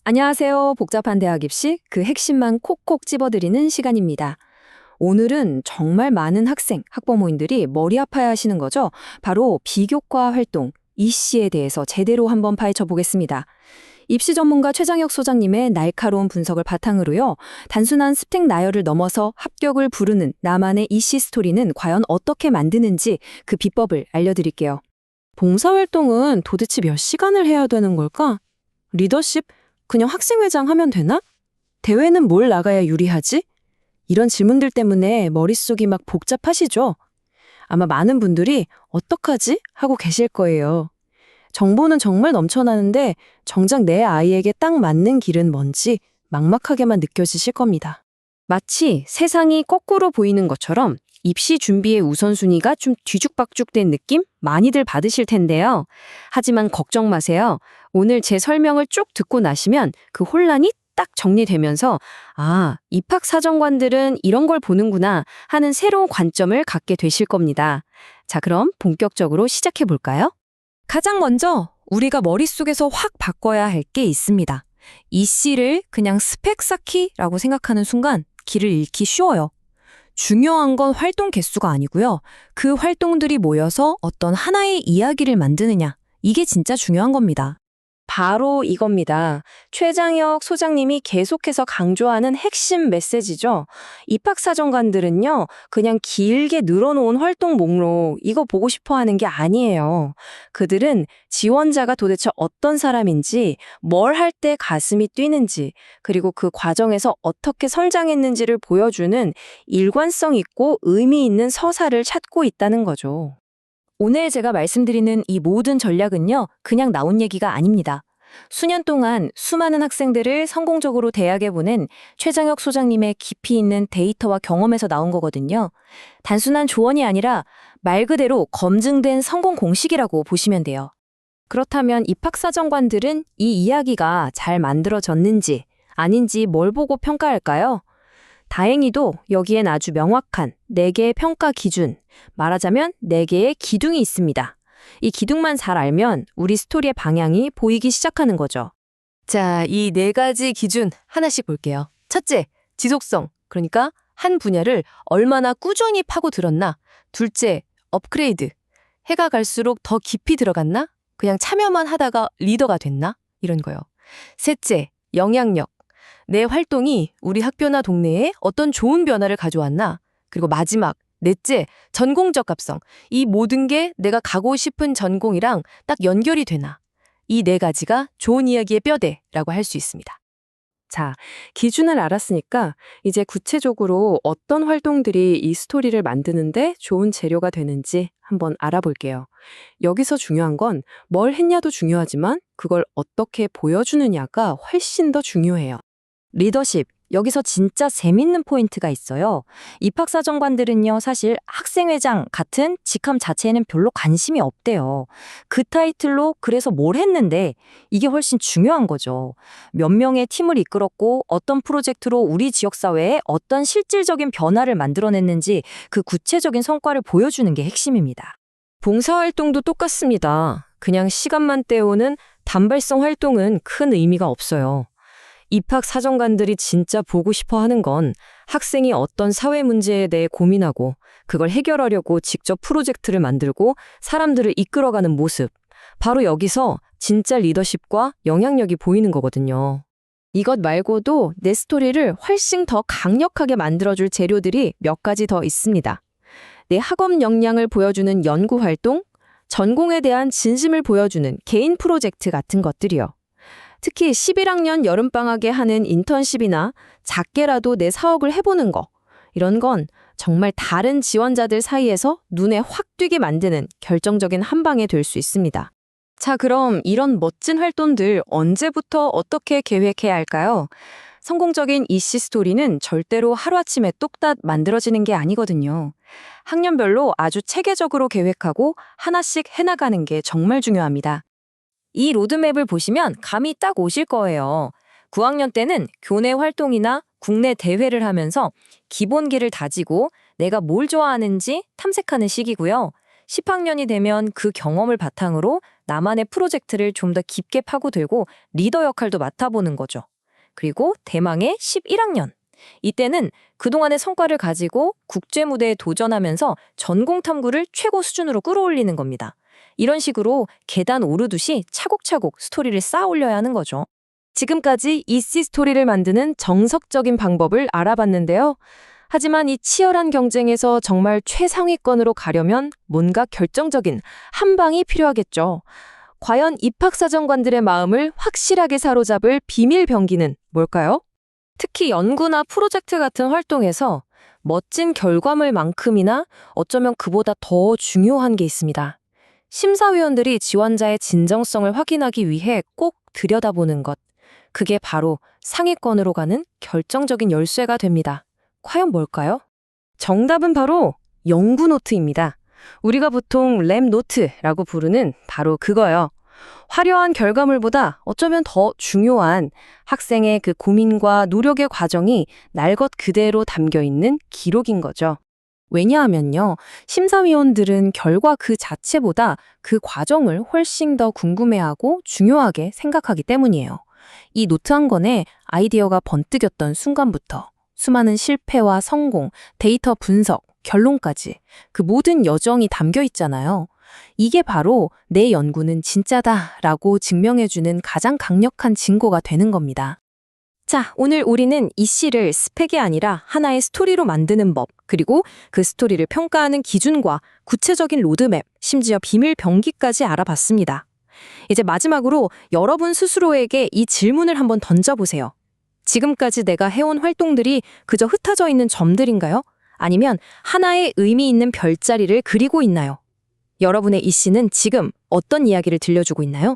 안녕하세요. 복잡한 대학 입시 그 핵심만 콕콕 집어드리는 시간입니다. 오늘은 정말 많은 학생, 학부모님들이 머리 아파야 하시는 거죠. 바로 비교과 활동, 이씨에 대해서 제대로 한번 파헤쳐 보겠습니다. 입시 전문가 최장혁 소장님의 날카로운 분석을 바탕으로요. 단순한 스펙 나열을 넘어서 합격을 부르는 나만의 이씨 스토리는 과연 어떻게 만드는지 그 비법을 알려드릴게요. 봉사활동은 도대체 몇 시간을 해야 되는 걸까? 리더십? 그냥 학생회장 하면 되나? 대회는 뭘 나가야 유리하지? 이런 질문들 때문에 머릿속이 막 복잡하시죠? 아마 많은 분들이 어떡하지? 하고 계실 거예요. 정보는 정말 넘쳐나는데 정작 내 아이에게 딱 맞는 길은 뭔지 막막하게만 느껴지실 겁니다. 마치 세상이 거꾸로 보이는 것처럼 입시 준비의 우선순위가 좀 뒤죽박죽된 느낌 많이들 받으실 텐데요. 하지만 걱정 마세요. 오늘 제 설명을 쭉 듣고 나시면 그 혼란이 딱 정리되면서 입학사정관들은 이런 걸 보는구나 하는 새로운 관점을 갖게 되실 겁니다. 자, 그럼 본격적으로 시작해 볼까요? 가장 먼저 우리가 머릿속에서 확 바꿔야 할 게 있습니다. 이 씨를 그냥 스펙 쌓기라고 생각하는 순간 길을 잃기 쉬워요. 중요한 건 활동 개수가 아니고요. 그 활동들이 모여서 어떤 하나의 이야기를 만드느냐. 이게 진짜 중요한 겁니다. 바로 이겁니다. 최장혁 소장님이 계속해서 강조하는 핵심 메시지죠. 입학사정관들은요, 그냥 길게 늘어놓은 활동 목록, 이거 보고 싶어 하는 게 아니에요. 그들은 지원자가 도대체 어떤 사람인지, 뭘 할 때 가슴이 뛰는지, 그리고 그 과정에서 어떻게 성장했는지를 보여주는 일관성 있고 의미 있는 서사를 찾고 있다는 거죠. 오늘 제가 말씀드리는 이 모든 전략은요, 그냥 나온 얘기가 아닙니다. 수년 동안 수많은 학생들을 성공적으로 대학에 보낸 최장혁 소장님의 깊이 있는 데이터와 경험에서 나온 거거든요. 단순한 조언이 아니라 말 그대로 검증된 성공 공식이라고 보시면 돼요. 그렇다면 입학사정관들은 이 이야기가 잘 만들어졌는지 아닌지 뭘 보고 평가할까요? 다행히도 여기엔 아주 명확한 4개의 평가 기준, 말하자면 4개의 기둥이 있습니다. 이 기둥만 잘 알면 우리 스토리의 방향이 보이기 시작하는 거죠. 자, 이 4가지 기준 하나씩 볼게요. 첫째, 지속성. 그러니까 한 분야를 얼마나 꾸준히 파고들었나. 둘째, 업그레이드. 해가 갈수록 더 깊이 들어갔나? 그냥 참여만 하다가 리더가 됐나? 이런 거요. 셋째, 영향력. 내 활동이 우리 학교나 동네에 어떤 좋은 변화를 가져왔나? 그리고 마지막, 넷째, 전공적 합성. 이 모든 게 내가 가고 싶은 전공이랑 딱 연결이 되나? 이 4가지가 좋은 이야기의 뼈대라고 할 수 있습니다. 자, 기준을 알았으니까 이제 구체적으로 어떤 활동들이 이 스토리를 만드는데 좋은 재료가 되는지 한번 알아볼게요. 여기서 중요한 건 뭘 했냐도 중요하지만 그걸 어떻게 보여주느냐가 훨씬 더 중요해요. 리더십, 여기서 진짜 재밌는 포인트가 있어요. 입학사정관들은요, 사실 학생회장 같은 직함 자체에는 별로 관심이 없대요. 그 타이틀로 그래서 뭘 했는데 이게 훨씬 중요한 거죠. 몇 명의 팀을 이끌었고 어떤 프로젝트로 우리 지역사회에 어떤 실질적인 변화를 만들어냈는지 그 구체적인 성과를 보여주는 게 핵심입니다. 봉사활동도 똑같습니다. 그냥 시간만 때우는 단발성 활동은 큰 의미가 없어요. 입학사정관들이 진짜 보고 싶어 하는 건 학생이 어떤 사회 문제에 대해 고민하고 그걸 해결하려고 직접 프로젝트를 만들고 사람들을 이끌어가는 모습. 바로 여기서 진짜 리더십과 영향력이 보이는 거거든요. 이것 말고도 내 스토리를 훨씬 더 강력하게 만들어줄 재료들이 몇 가지 더 있습니다. 내 학업 역량을 보여주는 연구활동, 전공에 대한 진심을 보여주는 개인 프로젝트 같은 것들이요. 특히 11학년 여름방학에 하는 인턴십이나 작게라도 내 사업을 해보는 거, 이런 건 정말 다른 지원자들 사이에서 눈에 확 띄게 만드는 결정적인 한 방이 될 수 있습니다. 자, 그럼 이런 멋진 활동들 언제부터 어떻게 계획해야 할까요? 성공적인 이씨 스토리는 절대로 하루아침에 뚝딱 만들어지는 게 아니거든요. 학년별로 아주 체계적으로 계획하고 하나씩 해나가는 게 정말 중요합니다. 이 로드맵을 보시면 감이 딱 오실 거예요. 9학년 때는 교내 활동이나 국내 대회를 하면서 기본기를 다지고 내가 뭘 좋아하는지 탐색하는 시기고요. 10학년이 되면 그 경험을 바탕으로 나만의 프로젝트를 좀 더 깊게 파고들고 리더 역할도 맡아보는 거죠. 그리고 대망의 11학년. 이때는 그동안의 성과를 가지고 국제 무대에 도전하면서 전공 탐구를 최고 수준으로 끌어올리는 겁니다. 이런 식으로 계단 오르듯이 차곡차곡 스토리를 쌓아 올려야 하는 거죠. 지금까지 EC 스토리를 만드는 정석적인 방법을 알아봤는데요. 하지만 이 치열한 경쟁에서 정말 최상위권으로 가려면 뭔가 결정적인 한 방이 필요하겠죠. 과연 입학사정관들의 마음을 확실하게 사로잡을 비밀 병기는 뭘까요? 특히 연구나 프로젝트 같은 활동에서 멋진 결과물만큼이나 어쩌면 그보다 더 중요한 게 있습니다. 심사위원들이 지원자의 진정성을 확인하기 위해 꼭 들여다보는 것. 그게 바로 상위권으로 가는 결정적인 열쇠가 됩니다. 과연 뭘까요? 정답은 바로 연구 노트입니다. 우리가 보통 랩 노트라고 부르는 바로 그거요. 화려한 결과물보다 어쩌면 더 중요한 학생의 그 고민과 노력의 과정이 날 것 그대로 담겨 있는 기록인 거죠. 왜냐하면요, 심사위원들은 결과 그 자체보다 그 과정을 훨씬 더 궁금해하고 중요하게 생각하기 때문이에요. 이 노트 한 권에 아이디어가 번뜩였던 순간부터 수많은 실패와 성공, 데이터 분석, 결론까지 그 모든 여정이 담겨 있잖아요. 이게 바로 내 연구는 진짜다라고 증명해주는 가장 강력한 증거가 되는 겁니다. 자, 오늘 우리는 이 시를 스펙이 아니라 하나의 스토리로 만드는 법, 그리고 그 스토리를 평가하는 기준과 구체적인 로드맵, 심지어 비밀 병기까지 알아봤습니다. 이제 마지막으로 여러분 스스로에게 이 질문을 한번 던져보세요. 지금까지 내가 해온 활동들이 그저 흩어져 있는 점들인가요? 아니면 하나의 의미 있는 별자리를 그리고 있나요? 여러분의 이 시는 지금 어떤 이야기를 들려주고 있나요?